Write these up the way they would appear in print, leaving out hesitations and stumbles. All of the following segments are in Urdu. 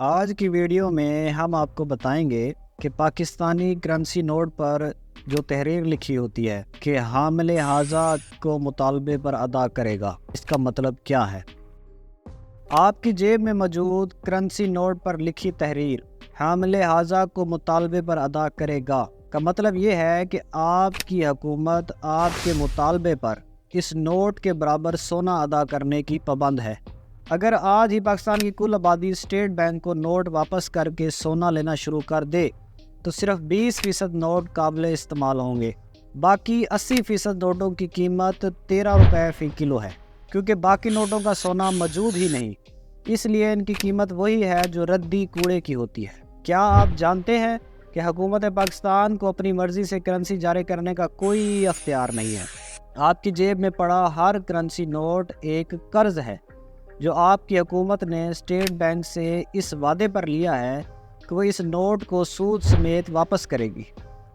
آج کی ویڈیو میں ہم آپ کو بتائیں گے کہ پاکستانی کرنسی نوٹ پر جو تحریر لکھی ہوتی ہے کہ حامل حاضہ کو مطالبے پر ادا کرے گا، اس کا مطلب کیا ہے۔ آپ کی جیب میں موجود کرنسی نوٹ پر لکھی تحریر حامل حاضہ کو مطالبے پر ادا کرے گا کا مطلب یہ ہے کہ آپ کی حکومت آپ کے مطالبے پر اس نوٹ کے برابر سونا ادا کرنے کی پابند ہے۔ اگر آج ہی پاکستان کی کل آبادی اسٹیٹ بینک کو نوٹ واپس کر کے سونا لینا شروع کر دے تو صرف 20% نوٹ قابل استعمال ہوں گے، باقی 80% نوٹوں کی قیمت 13 روپے فی کلو ہے، کیونکہ باقی نوٹوں کا سونا موجود ہی نہیں، اس لیے ان کی قیمت وہی ہے جو ردی کوڑے کی ہوتی ہے۔ کیا آپ جانتے ہیں کہ حکومت پاکستان کو اپنی مرضی سے کرنسی جاری کرنے کا کوئی اختیار نہیں ہے۔ آپ کی جیب میں پڑا ہر کرنسی نوٹ ایک قرض ہے جو آپ کی حکومت نے اسٹیٹ بینک سے اس وعدے پر لیا ہے کہ وہ اس نوٹ کو سود سمیت واپس کرے گی۔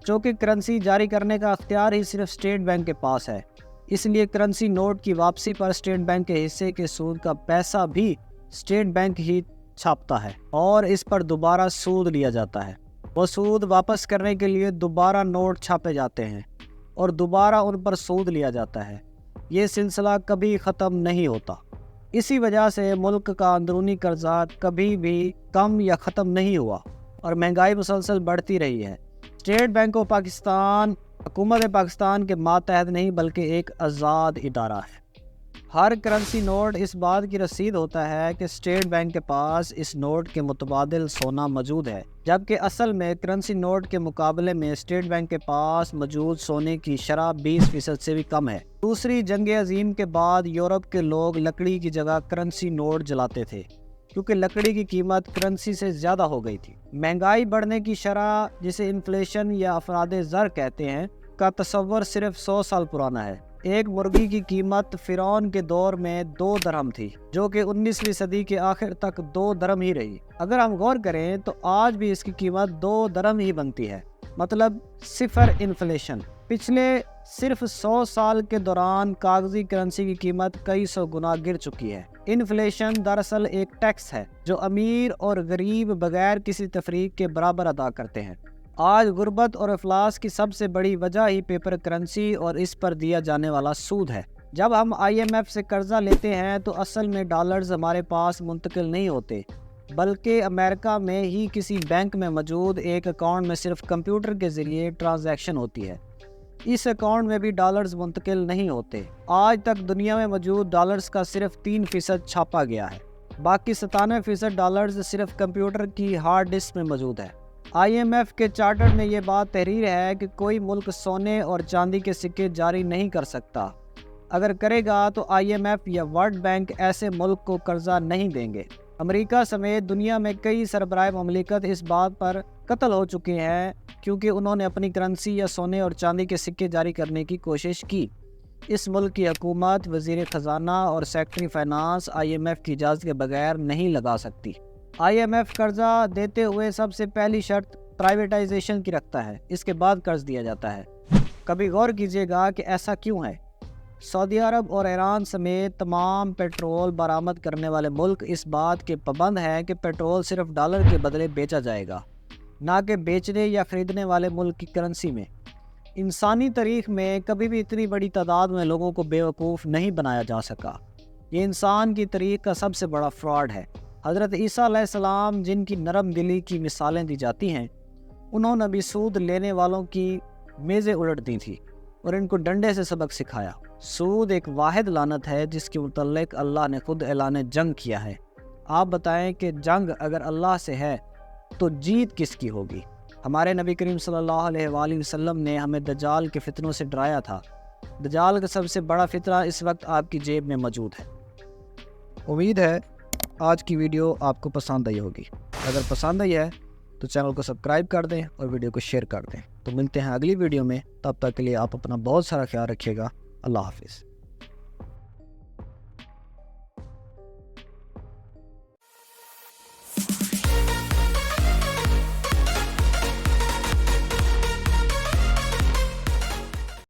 چونکہ کرنسی جاری کرنے کا اختیار ہی صرف اسٹیٹ بینک کے پاس ہے، اس لیے کرنسی نوٹ کی واپسی پر اسٹیٹ بینک کے حصے کے سود کا پیسہ بھی اسٹیٹ بینک ہی چھاپتا ہے اور اس پر دوبارہ سود لیا جاتا ہے۔ وہ سود واپس کرنے کے لیے دوبارہ نوٹ چھاپے جاتے ہیں اور دوبارہ ان پر سود لیا جاتا ہے۔ یہ سلسلہ کبھی ختم نہیں ہوتا۔ اسی وجہ سے ملک کا اندرونی قرضہ کبھی بھی کم یا ختم نہیں ہوا اور مہنگائی مسلسل بڑھتی رہی ہے۔ اسٹیٹ بینک آف پاکستان حکومت پاکستان کے ماتحت نہیں بلکہ ایک آزاد ادارہ ہے۔ ہر کرنسی نوٹ اس بات کی رسید ہوتا ہے کہ اسٹیٹ بینک کے پاس اس نوٹ کے متبادل سونا موجود ہے، جبکہ اصل میں کرنسی نوٹ کے مقابلے میں اسٹیٹ بینک کے پاس موجود سونے کی شرح 20% سے بھی کم ہے۔ دوسری جنگ عظیم کے بعد یورپ کے لوگ لکڑی کی جگہ کرنسی نوٹ جلاتے تھے کیونکہ لکڑی کی قیمت کرنسی سے زیادہ ہو گئی تھی۔ مہنگائی بڑھنے کی شرح، جسے انفلیشن یا افراد زر کہتے ہیں، کا تصور صرف 100 سال پرانا ہے۔ ایک مرغی کی قیمت فرعون کے دور میں 2 درہم تھی، جو کہ 19ویں صدی کے آخر تک 2 درہم ہی رہی۔ اگر ہم غور کریں تو آج بھی اس کی قیمت 2 درہم ہی بنتی ہے، مطلب صفر انفلیشن۔ پچھلے صرف 100 سال کے دوران کاغذی کرنسی کی قیمت کئی سو گنا گر چکی ہے۔ انفلیشن دراصل ایک ٹیکس ہے جو امیر اور غریب بغیر کسی تفریق کے برابر ادا کرتے ہیں۔ آج غربت اور افلاس کی سب سے بڑی وجہ ہی پیپر کرنسی اور اس پر دیا جانے والا سود ہے۔ جب ہم IMF سے قرضہ لیتے ہیں تو اصل میں ڈالرز ہمارے پاس منتقل نہیں ہوتے، بلکہ امریکہ میں ہی کسی بینک میں موجود ایک اکاؤنٹ میں صرف کمپیوٹر کے ذریعے ٹرانزیکشن ہوتی ہے۔ اس اکاؤنٹ میں بھی ڈالرز منتقل نہیں ہوتے۔ آج تک دنیا میں موجود ڈالرز کا صرف 3% چھاپا گیا ہے، باقی 97% ڈالرز صرف کمپیوٹر کی ہارڈ ڈسک میں موجود ہے۔ IMF کے چارٹر میں یہ بات تحریر ہے کہ کوئی ملک سونے اور چاندی کے سکے جاری نہیں کر سکتا۔ اگر کرے گا تو IMF یا ورلڈ بینک ایسے ملک کو قرضہ نہیں دیں گے۔ امریکہ سمیت دنیا میں کئی سربراہ مملکت اس بات پر قتل ہو چکے ہیں کیونکہ انہوں نے اپنی کرنسی یا سونے اور چاندی کے سکے جاری کرنے کی کوشش کی۔ اس ملک کی حکومت، وزیر خزانہ اور سیکرٹری فائنانس IMF کی اجازت کے بغیر نہیں لگا سکتی۔ IMF قرضہ دیتے ہوئے سب سے پہلی شرط پرائیویٹائزیشن کی رکھتا ہے، اس کے بعد قرض دیا جاتا ہے۔ کبھی غور کیجئے گا کہ ایسا کیوں ہے۔ سعودی عرب اور ایران سمیت تمام پیٹرول برآمد کرنے والے ملک اس بات کے پابند ہیں کہ پیٹرول صرف ڈالر کے بدلے بیچا جائے گا، نہ کہ بیچنے یا خریدنے والے ملک کی کرنسی میں۔ انسانی تاریخ میں کبھی بھی اتنی بڑی تعداد میں لوگوں کو بیوقوف نہیں بنایا جا سکا۔ یہ انسان کی تاریخ کا سب سے بڑا فراڈ ہے۔ حضرت عیسیٰ علیہ السلام، جن کی نرم دلی کی مثالیں دی جاتی ہیں، انہوں نے بھی سود لینے والوں کی میزیں الٹ دی تھی اور ان کو ڈنڈے سے سبق سکھایا۔ سود ایک واحد لعنت ہے جس کے متعلق اللہ نے خود اعلان جنگ کیا ہے۔ آپ بتائیں کہ جنگ اگر اللہ سے ہے تو جیت کس کی ہوگی؟ ہمارے نبی کریم صلی اللہ علیہ وآلہ وسلم نے ہمیں دجال کے فتنوں سے ڈرایا تھا۔ دجال کا سب سے بڑا فتنہ اس وقت آپ کی جیب میں موجود ہے۔ امید ہے آج کی ویڈیو آپ کو پسند آئی ہوگی۔ اگر پسند آئی ہے تو چینل کو سبسکرائب کر دیں اور ویڈیو کو شیئر کر دیں۔ تو ملتے ہیں اگلی ویڈیو میں، تب تک کے لیے آپ اپنا بہت سارا خیال رکھیے گا۔ اللہ حافظ۔